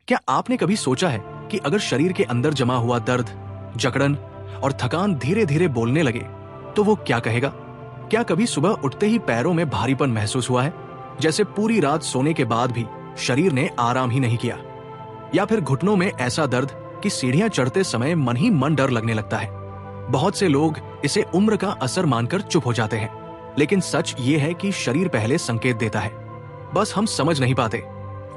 क्या आपने कभी सोचा है कि अगर शरीर के अंदर जमा हुआ दर्द, जकड़न और थकान धीरे धीरे बोलने लगे तो वो क्या कहेगा? क्या कभी सुबह उठते ही पैरों में भारीपन महसूस हुआ है, जैसे पूरी रात सोने के बाद भी शरीर ने आराम ही नहीं किया? या फिर घुटनों में ऐसा दर्द कि सीढ़ियां चढ़ते समय मन ही मन डर लगने लगता है? बहुत से लोग इसे उम्र का असर मानकर चुप हो जाते हैं, लेकिन सच ये है कि शरीर पहले संकेत देता है, बस हम समझ नहीं पाते।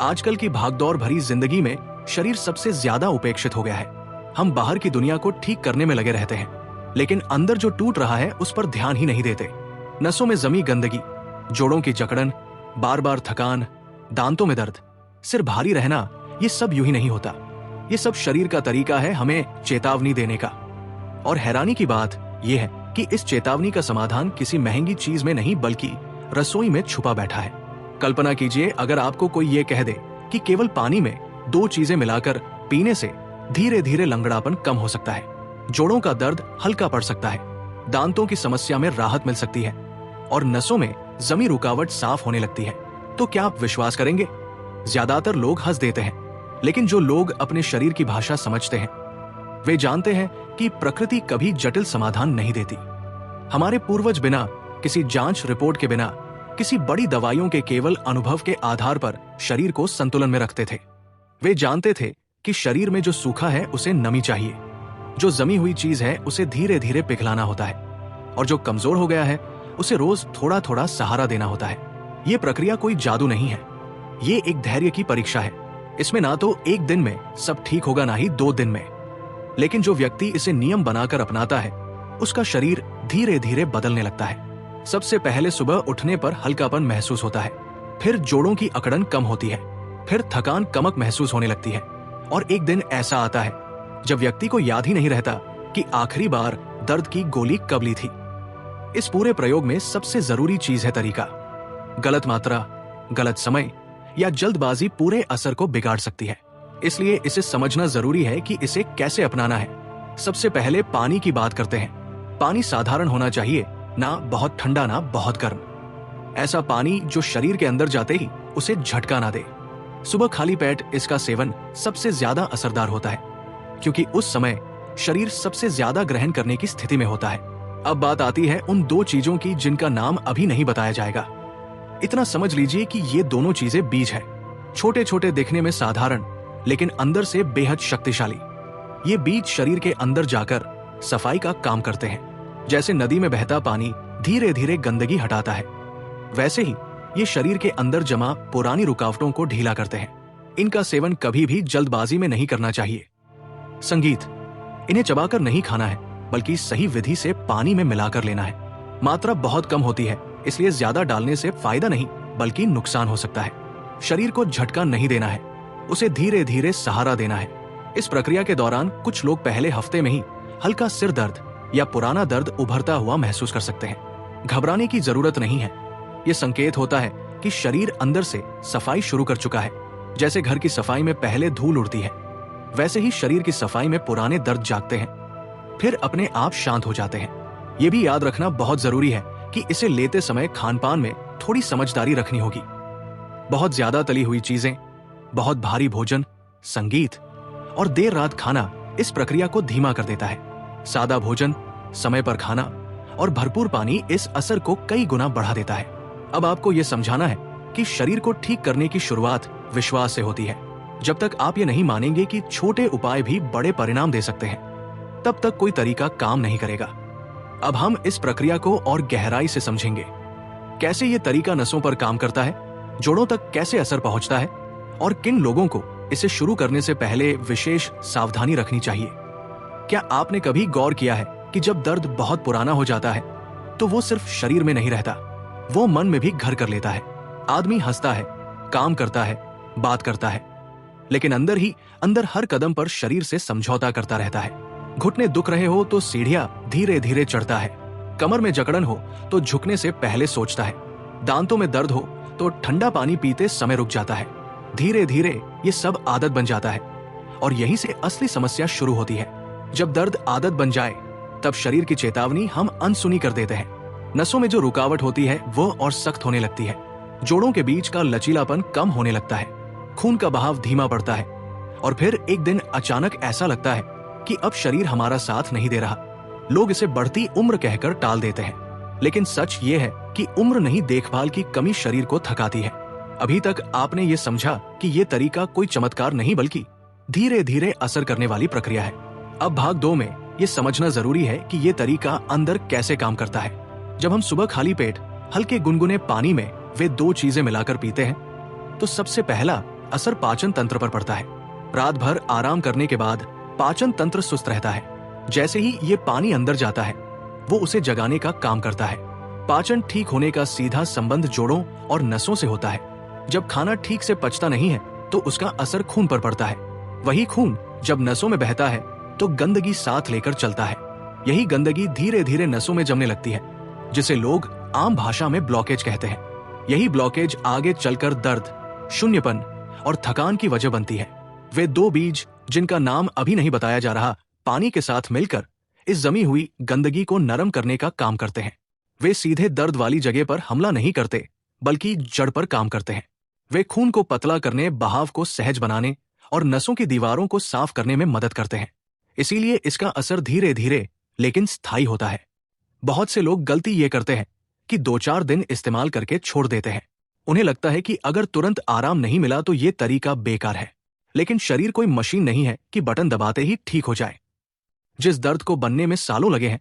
आजकल की भागदौड़ भरी जिंदगी में शरीर सबसे ज्यादा उपेक्षित हो गया है। हम बाहर की दुनिया को ठीक करने में लगे रहते हैं, लेकिन अंदर जो टूट रहा है उस पर ध्यान ही नहीं देते। नसों में जमी गंदगी, जोड़ों की जकड़न, बार बार थकान, दांतों में दर्द, सिर भारी रहना, ये सब यूं ही नहीं होता। ये सब शरीर का तरीका है हमें चेतावनी देने का। और हैरानी की बात यह है कि इस चेतावनी का समाधान किसी महंगी चीज में नहीं बल्कि रसोई में छुपा बैठा है। कल्पना कीजिए अगर आपको कोई ये कह दे कि केवल पानी में 2 चीजें मिलाकर पीने से धीरे धीरे लंगड़ापन कम हो सकता है, जोड़ों का दर्द हल्का पड़ सकता है, दांतों की समस्या में राहत मिल सकती है और नसों में जमी रुकावट साफ होने लगती है, तो क्या आप विश्वास करेंगे? ज्यादातर लोग हंस देते हैं, लेकिन जो लोग अपने शरीर की भाषा समझते हैं वे जानते हैं कि प्रकृति कभी जटिल समाधान नहीं देती। हमारे पूर्वज बिना किसी जांच रिपोर्ट के, बिना किसी बड़ी दवाइयों के, केवल अनुभव के आधार पर शरीर को संतुलन में रखते थे। वे जानते थे कि शरीर में जो सूखा है उसे नमी चाहिए, जो जमी हुई चीज है उसे धीरे धीरे पिघलाना होता है और जो कमजोर हो गया है उसे रोज थोड़ा थोड़ा सहारा देना होता है। ये प्रक्रिया कोई जादू नहीं है, ये एक धैर्य की परीक्षा है। इसमें ना तो एक दिन में सब ठीक होगा, ना ही 2 दिन में, लेकिन जो व्यक्ति इसे नियम बनाकर अपनाता है उसका शरीर धीरे धीरे बदलने लगता है। सबसे पहले सुबह उठने पर हल्कापन महसूस होता है, फिर जोड़ों की अकड़न कम होती है, फिर थकान कमक महसूस होने लगती है और एक दिन ऐसा आता है जब व्यक्ति को याद ही नहीं रहता कि आखिरी बार दर्द की गोली कब ली थी। इस पूरे प्रयोग में सबसे जरूरी चीज है तरीका। गलत मात्रा, गलत समय या जल्दबाजी पूरे असर को बिगाड़ सकती है, इसलिए इसे समझना जरूरी है कि इसे कैसे अपनाना है। सबसे पहले पानी की बात करते हैं। पानी साधारण होना चाहिए, ना बहुत ठंडा ना बहुत गर्म। ऐसा पानी जो शरीर के अंदर जाते ही उसे झटका ना दे। सुबह खाली पेट इसका सेवन सबसे ज्यादा असरदार होता है, क्योंकि उस समय शरीर सबसे ज्यादा ग्रहण करने की स्थिति में होता है। अब बात आती है उन 2 चीजों की जिनका नाम अभी नहीं बताया जाएगा। इतना समझ लीजिए कि ये दोनों चीजें बीज है, छोटे छोटे दिखने में साधारण लेकिन अंदर से बेहद शक्तिशाली। ये बीज शरीर के अंदर जाकर सफाई का काम करते हैं। जैसे नदी में बहता पानी धीरे धीरे गंदगी हटाता है, वैसे ही ये शरीर के अंदर जमा पुरानी रुकावटों को ढीला करते हैं। इनका सेवन कभी भी जल्दबाजी में नहीं करना चाहिए। संगीत, इन्हें चबाकर नहीं खाना है, बल्कि सही विधि से पानी में मिलाकर लेना है। मात्रा बहुत कम होती है, इसलिए ज्यादा डालने से फायदा नहीं बल्कि नुकसान हो सकता है। शरीर को झटका नहीं देना है, उसे धीरे धीरे सहारा देना है। इस प्रक्रिया के दौरान कुछ लोग पहले हफ्ते में ही हल्का सिर दर्द या पुराना दर्द उभरता हुआ महसूस कर सकते हैं। घबराने की जरूरत नहीं है, ये संकेत होता है कि शरीर अंदर से सफाई शुरू कर चुका है। जैसे घर की सफाई में पहले धूल उड़ती है, वैसे ही शरीर की सफाई में पुराने दर्द जागते हैं, फिर अपने आप शांत हो जाते हैं। ये भी याद रखना बहुत जरूरी है कि इसे लेते समय खानपान में थोड़ी समझदारी रखनी होगी। बहुत ज्यादा तली हुई चीजें, बहुत भारी भोजन, संगीत और देर रात खाना इस प्रक्रिया को धीमा कर देता है। सादा भोजन, समय पर खाना और भरपूर पानी इस असर को कई गुना बढ़ा देता है। अब आपको यह समझाना है कि शरीर को ठीक करने की शुरुआत विश्वास से होती है। जब तक आप ये नहीं मानेंगे कि छोटे उपाय भी बड़े परिणाम दे सकते हैं, तब तक कोई तरीका काम नहीं करेगा। अब हम इस प्रक्रिया को और गहराई से समझेंगे। कैसे ये तरीका नसों पर काम करता है, जोड़ों तक कैसे असर पहुंचता है और किन लोगों को इसे शुरू करने से पहले विशेष सावधानी रखनी चाहिए। क्या आपने कभी गौर किया है कि जब दर्द बहुत पुराना हो जाता है तो वो सिर्फ शरीर में नहीं रहता, वो मन में भी घर कर लेता है। आदमी हंसता है, काम करता है, बात करता है, लेकिन अंदर ही अंदर हर कदम पर शरीर से समझौता करता रहता है। घुटने दुख रहे हो तो सीढ़ियां धीरे धीरे चढ़ता है, कमर में जकड़न हो तो झुकने से पहले सोचता है, दांतों में दर्द हो तो ठंडा पानी पीते समय रुक जाता है। धीरे धीरे ये सब आदत बन जाता है और यहीं से असली समस्या शुरू होती है। जब दर्द आदत बन जाए तब शरीर की चेतावनी हम अनसुनी कर देते हैं। नसों में जो रुकावट होती है वो और सख्त होने लगती है, जोड़ों के बीच का लचीलापन कम होने लगता है, खून का बहाव धीमा पड़ता है, और फिर एक दिन अचानक ऐसा लगता है कि अब शरीर हमारा साथ नहीं दे रहा। लोग इसे बढ़ती उम्र कहकर टाल देते हैं, लेकिन सच ये है कि उम्र नहीं, देखभाल की कमी शरीर को थकाती है। अभी तक आपने ये समझा कि ये तरीका कोई चमत्कार नहीं बल्कि धीरे धीरे असर करने वाली प्रक्रिया है। अब भाग 2 में ये समझना जरूरी है कि ये तरीका अंदर कैसे काम करता है। जब हम सुबह खाली पेट हल्के गुनगुने पानी में वे 2 चीजें मिलाकर पीते हैं तो सबसे पहला असर पाचन तंत्र पर पड़ता है। रात भर आराम करने के बाद पाचन तंत्र सुस्त रहता है। जैसे ही ये पानी अंदर जाता है वो उसे जगाने का काम करता है। पाचन ठीक होने का सीधा संबंध जोड़ों और नसों से होता है। जब खाना ठीक से पचता नहीं है तो उसका असर खून पर पड़ता है। वही खून जब नसों में बहता है तो गंदगी साथ लेकर चलता है। यही गंदगी धीरे धीरे नसों में जमने लगती है, जिसे लोग आम भाषा में ब्लॉकेज कहते हैं। यही ब्लॉकेज आगे चलकर दर्द, शून्यपन और थकान की वजह बनती है। वे 2 बीज जिनका नाम अभी नहीं बताया जा रहा, पानी के साथ मिलकर इस जमी हुई गंदगी को नरम करने का काम करते हैं। वे सीधे दर्द वाली जगह पर हमला नहीं करते बल्कि जड़ पर काम करते हैं। वे खून को पतला करने, बहाव को सहज बनाने और नसों की दीवारों को साफ करने में मदद करते हैं। इसीलिए इसका असर धीरे धीरे लेकिन स्थायी होता है। बहुत से लोग गलती ये करते हैं कि 2-4 दिन इस्तेमाल करके छोड़ देते हैं। उन्हें लगता है कि अगर तुरंत आराम नहीं मिला तो ये तरीका बेकार है। लेकिन शरीर कोई मशीन नहीं है कि बटन दबाते ही ठीक हो जाए। जिस दर्द को बनने में सालों लगे हैं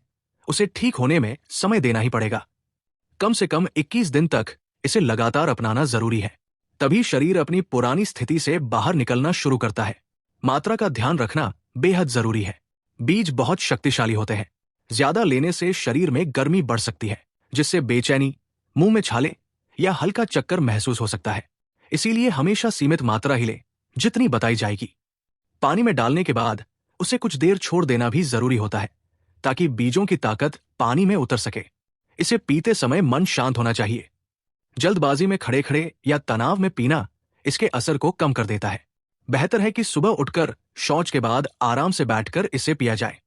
उसे ठीक होने में समय देना ही पड़ेगा। कम से कम 21 दिन तक इसे लगातार अपनाना जरूरी है। तभी शरीर अपनी पुरानी स्थिति से बाहर निकलना शुरू करता है। मात्रा का ध्यान रखना बेहद जरूरी है। बीज बहुत शक्तिशाली होते हैं। ज्यादा लेने से शरीर में गर्मी बढ़ सकती है, जिससे बेचैनी, मुंह में छाले या हल्का चक्कर महसूस हो सकता है। इसीलिए हमेशा सीमित मात्रा ही ले, जितनी बताई जाएगी। पानी में डालने के बाद उसे कुछ देर छोड़ देना भी जरूरी होता है, ताकि बीजों की ताकत पानी में उतर सके। इसे पीते समय मन शांत होना चाहिए। जल्दबाजी में खड़े खड़े या तनाव में पीना इसके असर को कम कर देता है। बेहतर है कि सुबह उठकर शौच के बाद आराम से बैठकर इसे पिया जाए।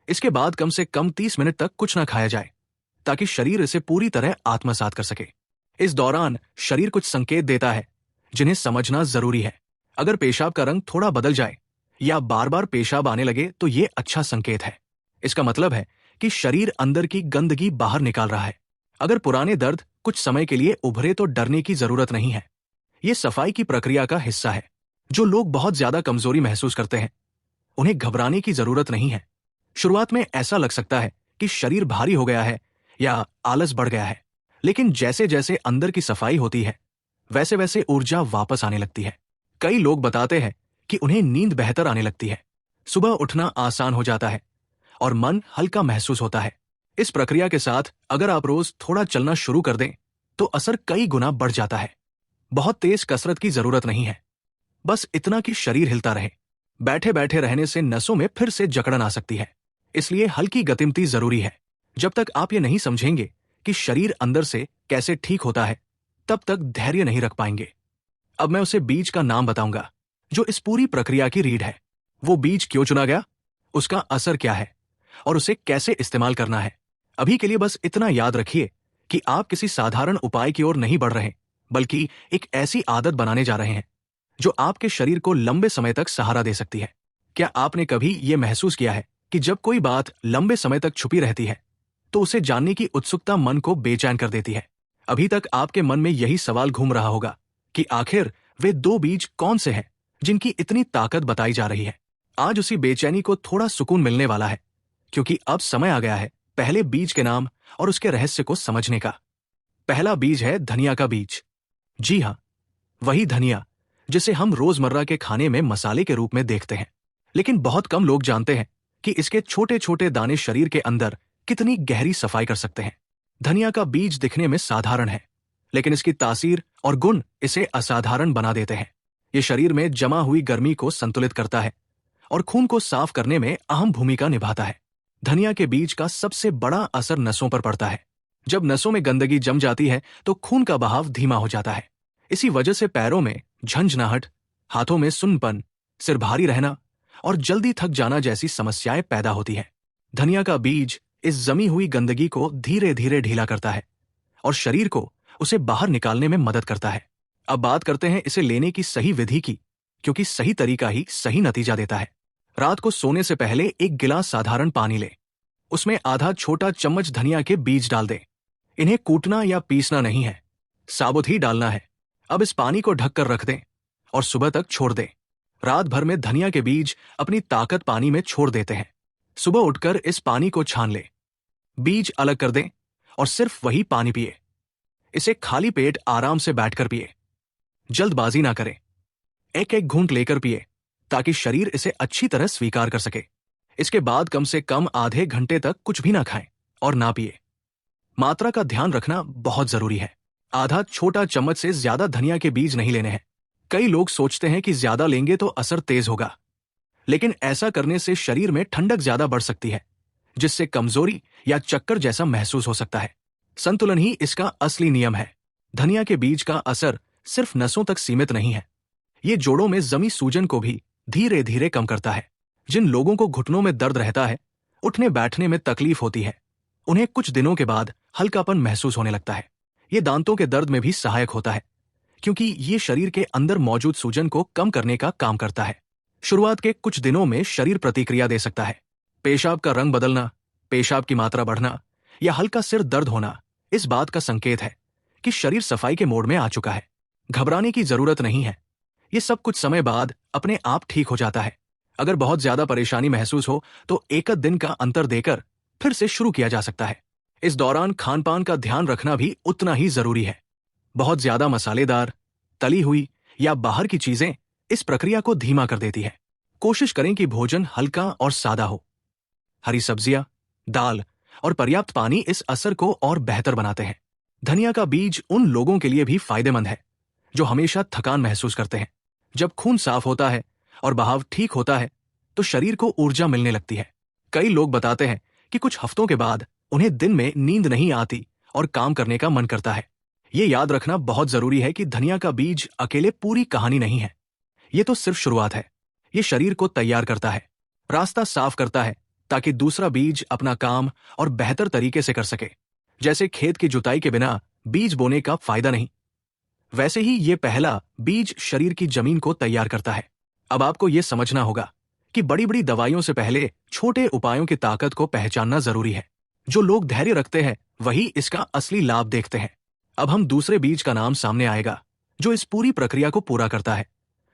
इसके बाद कम से कम 30 मिनट तक कुछ न खाया जाए, ताकि शरीर इसे पूरी तरह आत्मसात कर सके। इस दौरान शरीर कुछ संकेत देता है जिन्हें समझना जरूरी है। अगर पेशाब का रंग थोड़ा बदल जाए या बार बार पेशाब आने लगे तो ये अच्छा संकेत है। इसका मतलब है कि शरीर अंदर की गंदगी बाहर निकाल रहा है। अगर पुराने दर्द कुछ समय के लिए उभरे तो डरने की जरूरत नहीं है। ये सफाई की प्रक्रिया का हिस्सा है। जो लोग बहुत ज्यादा कमजोरी महसूस करते हैं उन्हें घबराने की जरूरत नहीं है। शुरुआत में ऐसा लग सकता है कि शरीर भारी हो गया है या आलस बढ़ गया है, लेकिन जैसे जैसे अंदर की सफाई होती है वैसे वैसे ऊर्जा वापस आने लगती है। कई लोग बताते हैं कि उन्हें नींद बेहतर आने लगती है, सुबह उठना आसान हो जाता है और मन हल्का महसूस होता है। इस प्रक्रिया के साथ अगर आप रोज थोड़ा चलना शुरू कर दें तो असर कई गुना बढ़ जाता है। बहुत तेज कसरत की जरूरत नहीं है, बस इतना कि शरीर हिलता रहे। बैठे बैठे रहने से नसों में फिर से जकड़न आ सकती है, इसलिए हल्की गतिविधि जरूरी है। जब तक आप ये नहीं समझेंगे कि शरीर अंदर से कैसे ठीक होता है तब तक धैर्य नहीं रख पाएंगे। अब मैं उसे बीज का नाम बताऊंगा जो इस पूरी प्रक्रिया की रीढ़ है। वो बीज क्यों चुना गया, उसका असर क्या है और उसे कैसे इस्तेमाल करना है। अभी के लिए बस इतना याद रखिए कि आप किसी साधारण उपाय की ओर नहीं बढ़ रहे, बल्कि एक ऐसी आदत बनाने जा रहे हैं जो आपके शरीर को लंबे समय तक सहारा दे सकती है। क्या आपने कभी यह महसूस किया है कि जब कोई बात लंबे समय तक छुपी रहती है तो उसे जानने की उत्सुकता मन को बेचैन कर देती है? अभी तक आपके मन में यही सवाल घूम रहा होगा कि आखिर वे 2 बीज कौन से हैं जिनकी इतनी ताकत बताई जा रही है। आज उसी बेचैनी को थोड़ा सुकून मिलने वाला है, क्योंकि अब समय आ गया है पहले बीज के नाम और उसके रहस्य को समझने का। पहला बीज है धनिया का बीज। जी हाँ, वही धनिया जिसे हम रोजमर्रा के खाने में मसाले के रूप में देखते हैं, लेकिन बहुत कम लोग जानते हैं कि इसके छोटे छोटे दाने शरीर के अंदर कितनी गहरी सफाई कर सकते हैं। धनिया का बीज दिखने में साधारण है, लेकिन इसकी तासीर और गुण इसे असाधारण बना देते हैं। ये शरीर में जमा हुई गर्मी को संतुलित करता है और खून को साफ करने में अहम भूमिका निभाता है। धनिया के बीज का सबसे बड़ा असर नसों पर पड़ता है। जब नसों में गंदगी जम जाती है तो खून का बहाव धीमा हो जाता है। इसी वजह से पैरों में झंझनाहट, हाथों में सुन्नपन, सिर भारी रहना और जल्दी थक जाना जैसी समस्याएं पैदा होती हैं। धनिया का बीज इस जमी हुई गंदगी को धीरे धीरे ढीला करता है और शरीर को उसे बाहर निकालने में मदद करता है। अब बात करते हैं इसे लेने की सही विधि की। क्योंकि सही तरीका ही सही नतीजा देता है। रात को सोने से पहले एक गिलास साधारण पानी ले, उसमें आधा छोटा चम्मच धनिया के बीज डाल दे। इन्हें कूटना या पीसना नहीं है, साबुत ही डालना है। अब इस पानी को ढककर रख दें और सुबह तक छोड़ दें। रात भर में धनिया के बीज अपनी ताकत पानी में छोड़ देते हैं। सुबह उठकर इस पानी को छान ले, बीज अलग कर दें और सिर्फ वही पानी पिए। इसे खाली पेट आराम से बैठकर पिए, जल्दबाजी ना करें। एक एक घूंट लेकर पिए ताकि शरीर इसे अच्छी तरह स्वीकार कर सके। इसके बाद कम से कम आधे घंटे तक कुछ भी ना खाएं और ना पिए। मात्रा का ध्यान रखना बहुत जरूरी है। आधा छोटा चम्मच से ज्यादा धनिया के बीज नहीं लेने हैं। कई लोग सोचते हैं कि ज्यादा लेंगे तो असर तेज होगा, लेकिन ऐसा करने से शरीर में ठंडक ज्यादा बढ़ सकती है, जिससे कमजोरी या चक्कर जैसा महसूस हो सकता है। संतुलन ही इसका असली नियम है। धनिया के बीज का असर सिर्फ नसों तक सीमित नहीं है, ये जोड़ों में जमी सूजन को भी धीरे धीरे कम करता है। जिन लोगों को घुटनों में दर्द रहता है, उठने बैठने में तकलीफ होती है, उन्हें कुछ दिनों के बाद हल्कापन महसूस होने लगता है। ये दांतों के दर्द में भी सहायक होता है, क्योंकि ये शरीर के अंदर मौजूद सूजन को कम करने का काम करता है। शुरुआत के कुछ दिनों में शरीर प्रतिक्रिया दे सकता है। पेशाब का रंग बदलना, पेशाब की मात्रा बढ़ना या हल्का सिर दर्द होना इस बात का संकेत है कि शरीर सफाई के मोड में आ चुका है। घबराने की जरूरत नहीं है, ये सब कुछ समय बाद अपने आप ठीक हो जाता है। अगर बहुत ज्यादा परेशानी महसूस हो तो एक दिन का अंतर देकर फिर से शुरू किया जा सकता है। इस दौरान खान पान का ध्यान रखना भी उतना ही जरूरी है। बहुत ज्यादा मसालेदार, तली हुई या बाहर की चीजें इस प्रक्रिया को धीमा कर देती है। कोशिश करें कि भोजन हल्का और सादा हो। हरी सब्जियां, दाल और पर्याप्त पानी इस असर को और बेहतर बनाते हैं। धनिया का बीज उन लोगों के लिए भी फायदेमंद है जो हमेशा थकान महसूस करते हैं। जब खून साफ होता है और बहाव ठीक होता है तो शरीर को ऊर्जा मिलने लगती है। कई लोग बताते हैं कि कुछ हफ्तों के बाद उन्हें दिन में नींद नहीं आती और काम करने का मन करता है। ये याद रखना बहुत जरूरी है कि धनिया का बीज अकेले पूरी कहानी नहीं है। ये तो सिर्फ शुरुआत है। ये शरीर को तैयार करता है, रास्ता साफ करता है ताकि दूसरा बीज अपना काम और बेहतर तरीके से कर सके। जैसे खेत की जुताई के बिना बीज बोने का फायदा नहीं, वैसे ही ये पहला बीज शरीर की जमीन को तैयार करता है। अब आपको ये समझना होगा कि बड़ी बड़ी दवाइयों से पहले छोटे उपायों की ताकत को पहचानना जरूरी है। जो लोग धैर्य रखते हैं वही इसका असली लाभ देखते हैं। अब हम दूसरे बीज का नाम सामने आएगा जो इस पूरी प्रक्रिया को पूरा करता है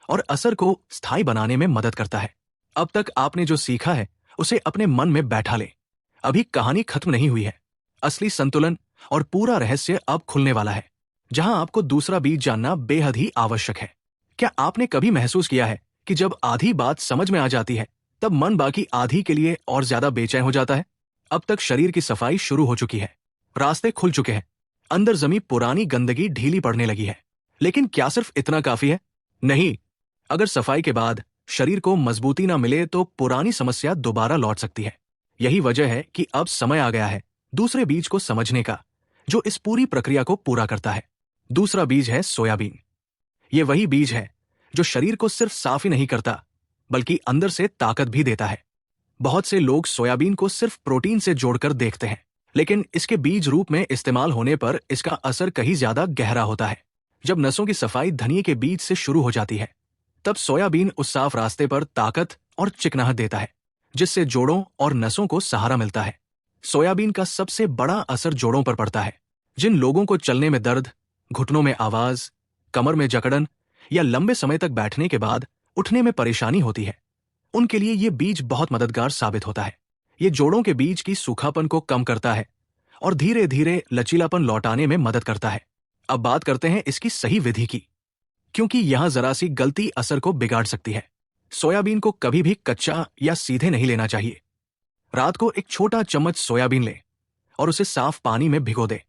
और असर को स्थायी बनाने में मदद करता है। अब तक आपने जो सीखा है उसे अपने मन में बैठा ले। अभी कहानी खत्म नहीं हुई है। असली संतुलन और पूरा रहस्य अब खुलने वाला है, जहां आपको दूसरा बीज जानना बेहद ही आवश्यक है। क्या आपने कभी महसूस किया है कि जब आधी बात समझ में आ जाती है तब मन बाकी आधी के लिए और ज्यादा बेचैन हो जाता है? अब तक शरीर की सफाई शुरू हो चुकी है, रास्ते खुल चुके हैं, अंदर जमी पुरानी गंदगी ढीली पड़ने लगी है। लेकिन क्या सिर्फ इतना काफी है? नहीं। अगर सफाई के बाद शरीर को मजबूती ना मिले तो पुरानी समस्या दोबारा लौट सकती है। यही वजह है कि अब समय आ गया है दूसरे बीज को समझने का, जो इस पूरी प्रक्रिया को पूरा करता है। दूसरा बीज है सोयाबीन। ये वही बीज है जो शरीर को सिर्फ साफ ही नहीं करता बल्कि अंदर से ताकत भी देता है। बहुत से लोग सोयाबीन को सिर्फ प्रोटीन से जोड़कर देखते हैं, लेकिन इसके बीज रूप में इस्तेमाल होने पर इसका असर कहीं ज्यादा गहरा होता है। जब नसों की सफाई धनिये के बीज से शुरू हो जाती है, तब सोयाबीन उस साफ रास्ते पर ताकत और चिकनाहट देता है, जिससे जोड़ों और नसों को सहारा मिलता है। सोयाबीन का सबसे बड़ा असर जोड़ों पर पड़ता है। जिन लोगों को चलने में दर्द, घुटनों में आवाज, कमर में जकड़न या लंबे समय तक बैठने के बाद उठने में परेशानी होती है, उनके लिए ये बीज बहुत मददगार साबित होता है। ये जोड़ों के बीज की सूखापन को कम करता है और धीरे धीरे लचीलापन लौटाने में मदद करता है। अब बात करते हैं इसकी सही विधि की, क्योंकि यहां जरा सी गलती असर को बिगाड़ सकती है। सोयाबीन को कभी भी कच्चा या सीधे नहीं लेना चाहिए। रात को एक छोटा चम्मच सोयाबीन ले और उसे साफ पानी में भिगो दे।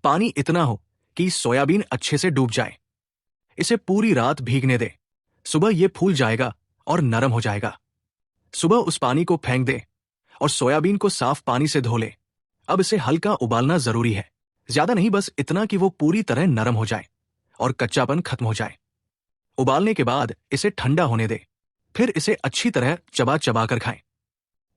पानी इतना हो कि सोयाबीन अच्छे से डूब जाए। इसे पूरी रात भीगने दे। सुबह यह फूल जाएगा और नरम हो जाएगा। सुबह उस पानी को फेंक दे और सोयाबीन को साफ पानी से धो ले। अब इसे हल्का उबालना जरूरी है, ज्यादा नहीं, बस इतना कि वो पूरी तरह नरम हो जाए और कच्चापन खत्म हो जाए। उबालने के बाद इसे ठंडा होने दे, फिर इसे अच्छी तरह चबा चबा कर खाएं।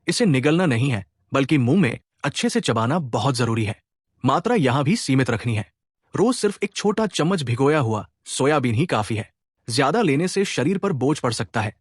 इसे निगलना नहीं है, बल्कि मुंह में अच्छे से चबाना बहुत जरूरी है। मात्रा यहां भी सीमित रखनी है। रोज सिर्फ एक छोटा चम्मच भिगोया हुआ सोयाबीन ही काफी है। ज्यादा लेने से शरीर पर बोझ पड़ सकता है,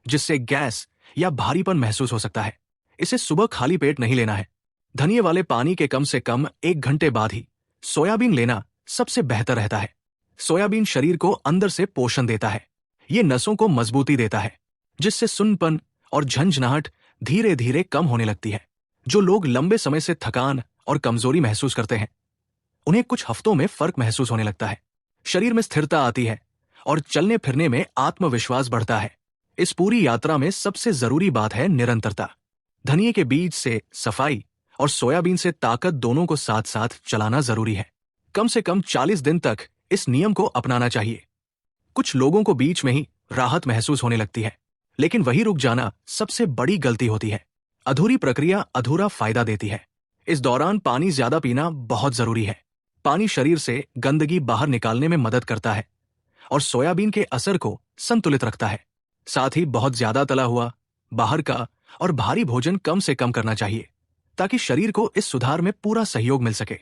जिससे गैस या भारीपन महसूस हो सकता है। इसे सुबह खाली पेट नहीं लेना है। धनिये वाले पानी के कम से कम 1 घंटे बाद ही सोयाबीन लेना सबसे बेहतर रहता है। सोयाबीन शरीर को अंदर से पोषण देता है। ये नसों को मजबूती देता है, जिससे सुन्नपन और झंझनाहट धीरे धीरे कम होने लगती है। जो लोग लंबे समय से थकान और कमजोरी महसूस करते हैं, उन्हें कुछ हफ्तों में फर्क महसूस होने लगता है। शरीर में स्थिरता आती है और चलने फिरने में आत्मविश्वास बढ़ता है। इस पूरी यात्रा में सबसे जरूरी बात है निरंतरता। धनिये के बीज से सफाई और सोयाबीन से ताकत दोनों को साथ साथ चलाना जरूरी है। कम से कम 40 दिन तक इस नियम को अपनाना चाहिए। कुछ लोगों को बीच में ही राहत महसूस होने लगती है, लेकिन वही रुक जाना सबसे बड़ी गलती होती है। अधूरी प्रक्रिया अधूरा फायदा देती है। इस दौरान पानी ज्यादा पीना बहुत जरूरी है। पानी शरीर से गंदगी बाहर निकालने में मदद करता है और सोयाबीन के असर को संतुलित रखता है। साथ ही बहुत ज्यादा तला हुआ, बाहर का और भारी भोजन कम से कम करना चाहिए, ताकि शरीर को इस सुधार में पूरा सहयोग मिल सके।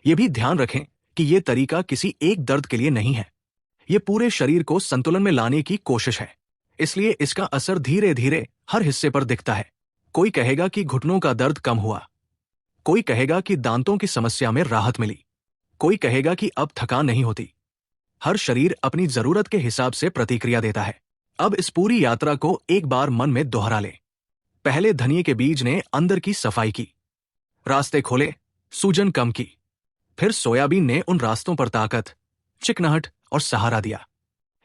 ये भी ध्यान रखें कि ये तरीका किसी एक दर्द के लिए नहीं है। ये पूरे शरीर को संतुलन में लाने की कोशिश है, इसलिए इसका असर धीरे धीरे हर हिस्से पर दिखता है। कोई कहेगा कि घुटनों का दर्द कम हुआ, कोई कहेगा कि दांतों की समस्या में राहत मिली, कोई कहेगा कि अब थकान नहीं होती। हर शरीर अपनी जरूरत के हिसाब से प्रतिक्रिया देता है। अब इस पूरी यात्रा को एक बार मन में दोहरा ले। पहले धनिये के बीज ने अंदर की सफाई की, रास्ते खोले, सूजन कम की। फिर सोयाबीन ने उन रास्तों पर ताकत, चिकनाहट और सहारा दिया।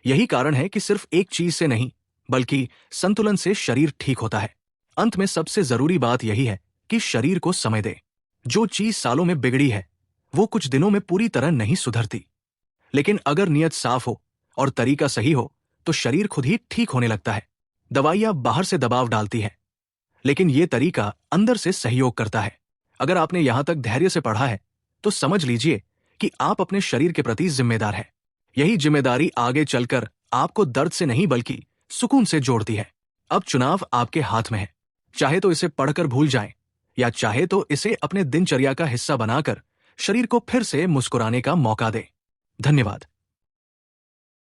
यही कारण है कि सिर्फ एक चीज से नहीं, बल्कि संतुलन से शरीर ठीक होता है। अंत में सबसे जरूरी बात यही है कि शरीर को समय दे। जो चीज सालों में बिगड़ी है, वो कुछ दिनों में पूरी तरह नहीं सुधरती, लेकिन अगर नियत साफ हो और तरीका सही हो तो शरीर खुद ही ठीक होने लगता है। दवाइयां बाहर से दबाव डालती है, लेकिन ये तरीका अंदर से सहयोग करता है। अगर आपने यहां तक धैर्य से पढ़ा है तो समझ लीजिए कि आप अपने शरीर के प्रति जिम्मेदार हैं। यही जिम्मेदारी आगे चलकर आपको दर्द से नहीं बल्कि सुकून से जोड़ती है। अब चुनाव आपके हाथ में है। चाहे तो इसे पढ़कर भूल जाएं, या चाहे तो इसे अपने दिनचर्या का हिस्सा बनाकर शरीर को फिर से मुस्कुराने का मौका दें। धन्यवाद।